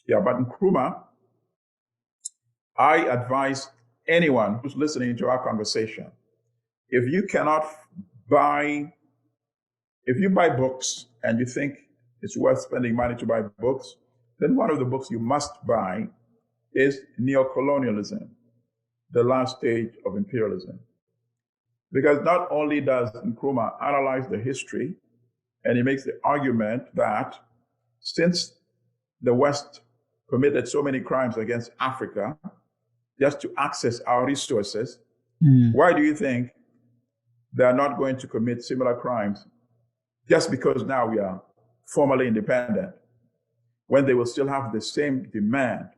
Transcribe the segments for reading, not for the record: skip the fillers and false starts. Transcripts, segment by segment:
Yeah, but Nkurumah, I advise anyone who's listening to our conversation, if you buy books and you think it's worth spending money to buy books, then one of the books you must buy is Neo-Colonialism, the last stage of imperialism. Because not only does Nkurumah analyze the history, and he makes the argument that since the West committed so many crimes against Africa just to access our resources, why do you think they're not going to commit similar crimes just because now we are formally independent, when they will still have the same demand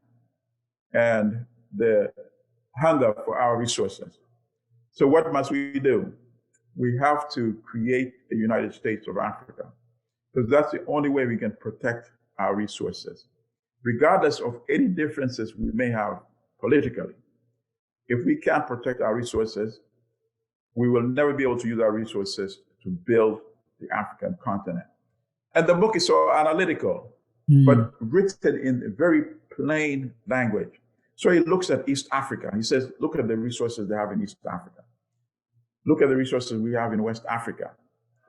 and the hunger for our resources? So what must we do? We have to create a United States of Africa, because that's the only way we can protect our resources, regardless of any differences we may have politically. If we can't protect our resources, we will never be able to use our resources to build the African continent. And the book is so analytical, but written in a very plain language. So he looks at East Africa. He says, look at the resources they have in East Africa. Look at the resources we have in West Africa.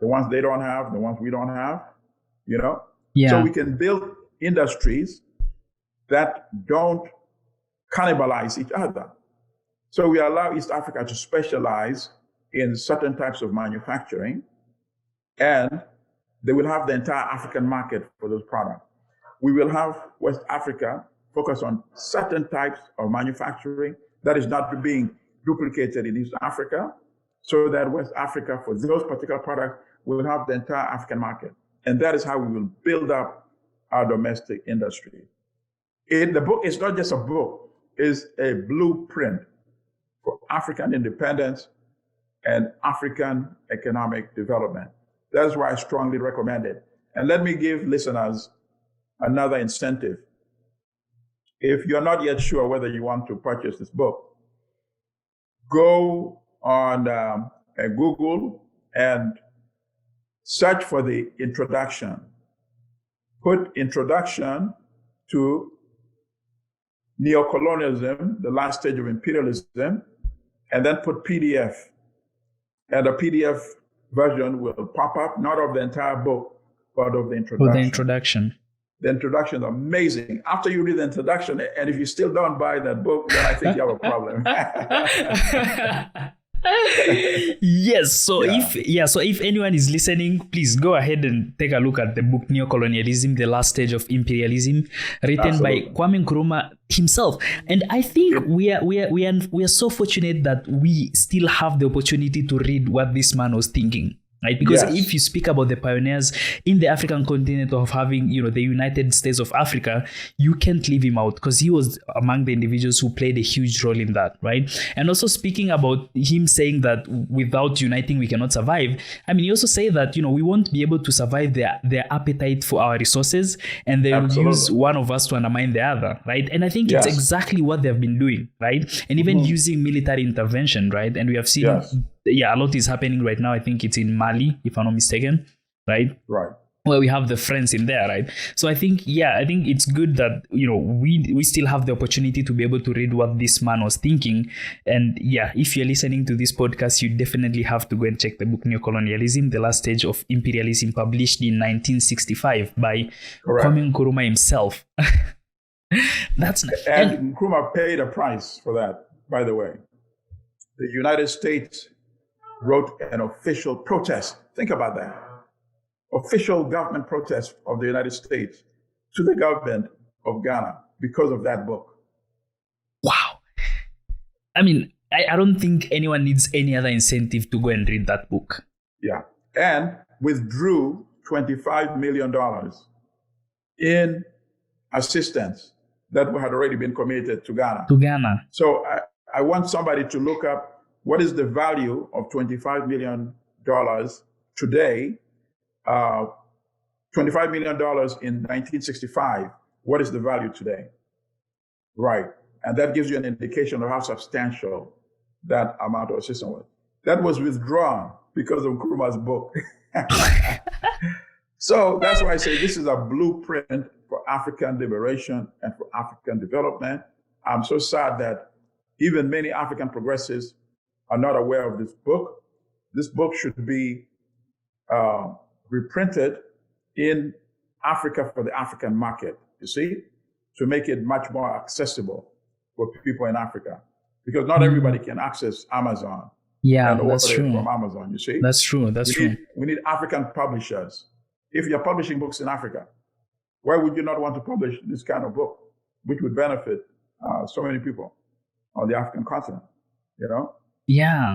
The ones they don't have, the ones we don't have, you know? Yeah. So we can build industries that don't cannibalize each other. So we allow East Africa to specialize in certain types of manufacturing, and they will have the entire African market for those products. We will have West Africa focus on certain types of manufacturing that is not being duplicated in East Africa, so that West Africa, for those particular products, will have the entire African market. And that is how we will build up our domestic industry. The book is not just a book, it's a blueprint for African independence and African economic development. That's why I strongly recommend it. And let me give listeners another incentive. If you're not yet sure whether you want to purchase this book, go on Google and search for the introduction. Put introduction to Neo-Colonialism, the last stage of imperialism, and then put PDF. And the PDF version will pop up, not of the entire book, but of the introduction. For the introduction. The introduction is amazing. After you read the introduction, and if you still don't buy that book, then I think you have a problem. Yes. So if anyone is listening, please go ahead and take a look at the book Neo-Colonialism, the last stage of imperialism, written by Kwame Nkurumah himself. And I think we are so fortunate that we still have the opportunity to read what this man was thinking. Right? Because if you speak about the pioneers in the African continent of having, the United States of Africa, you can't leave him out, because he was among the individuals who played a huge role in that, right? And also speaking about him saying that without uniting, we cannot survive. I mean, he also say that, we won't be able to survive their appetite for our resources, and they will use one of us to undermine the other, right? And I think it's exactly what they've been doing, right? And even using military intervention, right? And we have seen... a lot is happening right now. I think it's in Mali, if I'm not mistaken, right? Right. Where we have the friends in there, right? So I think it's good that, we still have the opportunity to be able to read what this man was thinking. And if you're listening to this podcast, you definitely have to go and check the book Neo-Colonialism, the last stage of imperialism, published in 1965 by Kwame Nkurumah himself. That's nice. And Nkurumah paid a price for that, by the way. The United States wrote an official protest. Think about that. Official government protest of the United States to the government of Ghana because of that book. Wow. I mean, I don't think anyone needs any other incentive to go and read that book. Yeah. And withdrew $25 million in assistance that had already been committed to Ghana. So I want somebody to look up what is the value of $25 million today, $25 million in 1965. What is the value today? Right. And that gives you an indication of how substantial that amount of assistance was. That was withdrawn because of Nkurumah's book. So that's why I say this is a blueprint for African liberation and for African development. I'm so sad that even many African progressives are not aware of this book. This book should be reprinted in Africa for the African market, you see, to make it much more accessible for people in Africa. Because not everybody can access Amazon. Yeah, and that's order true. it from Amazon, you see. That's true. We need African publishers. If you're publishing books in Africa, why would you not want to publish this kind of book, which would benefit so many people on the African continent, you know? Yeah.